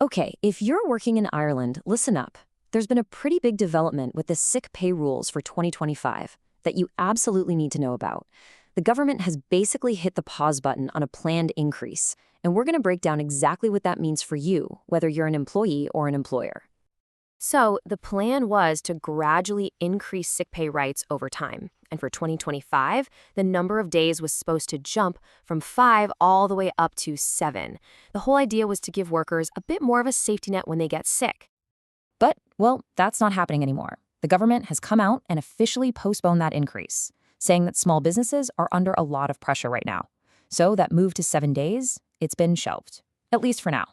Okay, if you're working in Ireland, listen up. There's been a pretty big development with the sick pay rules for 2025 that you absolutely need to know about. The government has basically hit the pause button on a planned increase, and we're going to break down exactly what that means for you, whether you're an employee or an employer. So, the plan was to gradually increase sick pay rights over time. And for 2025, the number of days was supposed to jump from 5 all the way up to 7. The whole idea was to give workers a bit more of a safety net when they get sick. But, well, that's not happening anymore. The government has come out and officially postponed that increase, saying that small businesses are under a lot of pressure right now. So that move to 7 days, it's been shelved, at least for now.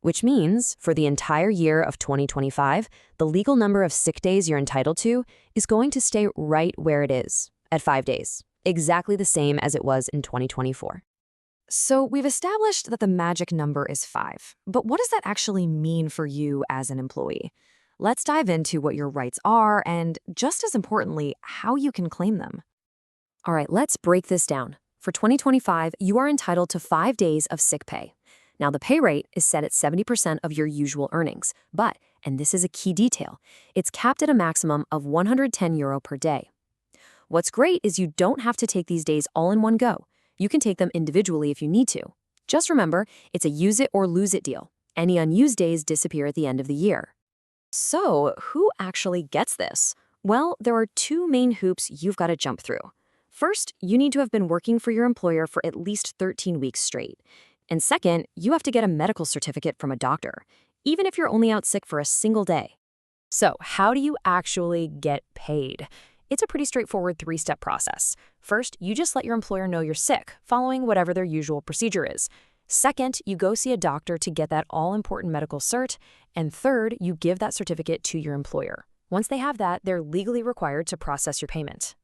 Which means, for the entire year of 2025, the legal number of sick days you're entitled to is going to stay right where it is, at 5 days, exactly the same as it was in 2024. So we've established that the magic number is 5, but what does that actually mean for you as an employee? Let's dive into what your rights are and, just as importantly, how you can claim them. All right, let's break this down. For 2025, you are entitled to 5 days of sick pay. Now, the pay rate is set at 70% of your usual earnings, but, and this is a key detail, it's capped at a maximum of €110 per day. What's great is you don't have to take these days all in one go. You can take them individually if you need to. Just remember, it's a use it or lose it deal. Any unused days disappear at the end of the year. So, who actually gets this? Well, there are 2 main hoops you've got to jump through. First, you need to have been working for your employer for at least 13 weeks straight. And second, you have to get a medical certificate from a doctor, even if you're only out sick for a single day. So, how do you actually get paid? It's a pretty straightforward 3-step process. First, you just let your employer know you're sick, following whatever their usual procedure is. Second, you go see a doctor to get that all-important medical cert. And third, you give that certificate to your employer. Once they have that, they're legally required to process your payment.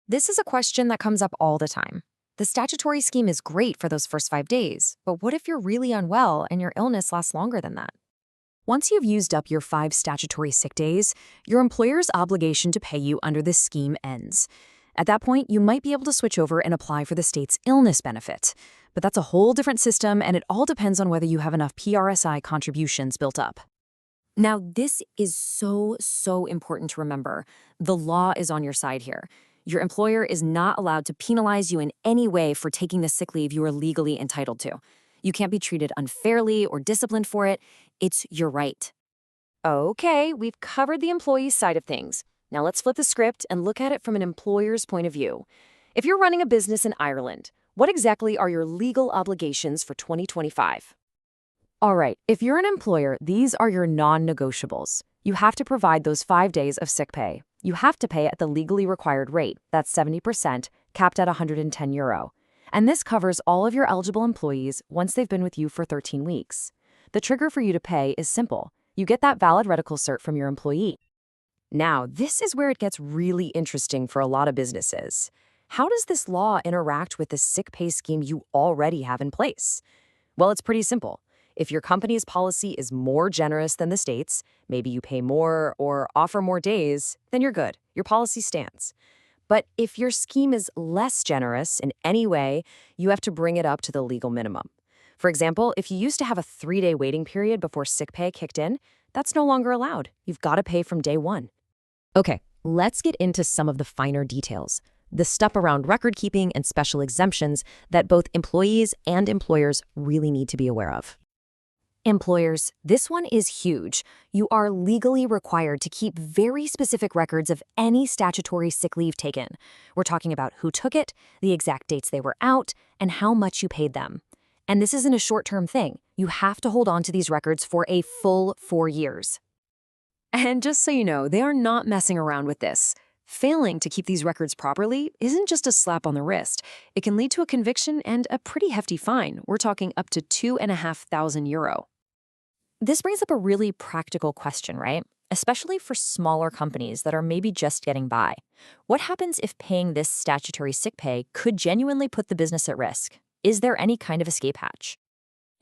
This is a question that comes up all the time. The statutory scheme is great for those first 5 days, but what if you're really unwell and your illness lasts longer than that? Once you've used up your 5 statutory sick days, your employer's obligation to pay you under this scheme ends. At that point, you might be able to switch over and apply for the state's illness benefit. But that's a whole different system, and it all depends on whether you have enough PRSI contributions built up. Now, this is so important to remember. The law is on your side here. Your employer is not allowed to penalize you in any way for taking the sick leave you are legally entitled to. You can't be treated unfairly or disciplined for it. It's your right. Okay, we've covered the employee's side of things. Now let's flip the script and look at it from an employer's point of view. If you're running a business in Ireland, what exactly are your legal obligations for 2025? All right, if you're an employer, these are your non-negotiables. You have to provide those 5 days of sick pay. You have to pay at the legally required rate, that's 70%, capped at €110. And this covers all of your eligible employees once they've been with you for 13 weeks. The trigger for you to pay is simple. You get that valid medical cert from your employee. Now, this is where it gets really interesting for a lot of businesses. How does this law interact with the sick pay scheme you already have in place? Well, it's pretty simple. If your company's policy is more generous than the state's, maybe you pay more or offer more days, then you're good. Your policy stands. But if your scheme is less generous in any way, you have to bring it up to the legal minimum. For example, if you used to have a 3-day waiting period before sick pay kicked in, that's no longer allowed. You've got to pay from day 1. Okay, let's get into some of the finer details. The stuff around record keeping and special exemptions that both employees and employers really need to be aware of. Employers, this one is huge. You are legally required to keep very specific records of any statutory sick leave taken. We're talking about who took it, the exact dates they were out, and how much you paid them. And this isn't a short-term thing. You have to hold on to these records for a full 4 years. And just so you know, they are not messing around with this. Failing to keep these records properly isn't just a slap on the wrist. It can lead to a conviction and a pretty hefty fine. We're talking up to €2,500. This brings up a really practical question, right? Especially for smaller companies that are maybe just getting by. What happens if paying this statutory sick pay could genuinely put the business at risk? Is there any kind of escape hatch?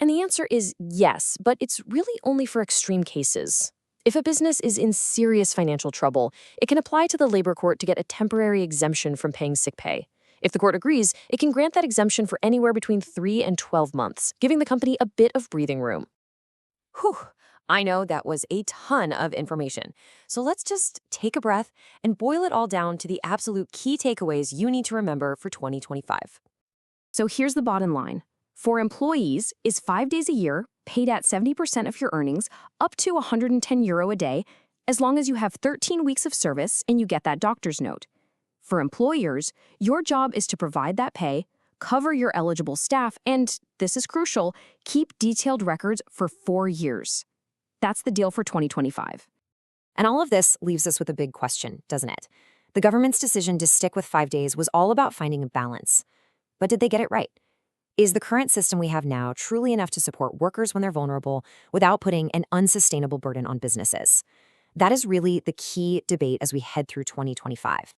And the answer is yes, but it's really only for extreme cases. If a business is in serious financial trouble, it can apply to the labor court to get a temporary exemption from paying sick pay. If the court agrees, it can grant that exemption for anywhere between 3 and 12 months, giving the company a bit of breathing room. Whew, I know that was a ton of information. So let's just take a breath and boil it all down to the absolute key takeaways you need to remember for 2025. So here's the bottom line. For employees, is 5 days a year, paid at 70% of your earnings, up to €110 a day, as long as you have 13 weeks of service and you get that doctor's note. For employers, your job is to provide that pay, cover your eligible staff, and, this is crucial, keep detailed records for 4 years. That's the deal for 2025. And all of this leaves us with a big question, doesn't it? The government's decision to stick with 5 days was all about finding a balance. But did they get it right? Is the current system we have now truly enough to support workers when they're vulnerable without putting an unsustainable burden on businesses? That is really the key debate as we head through 2025.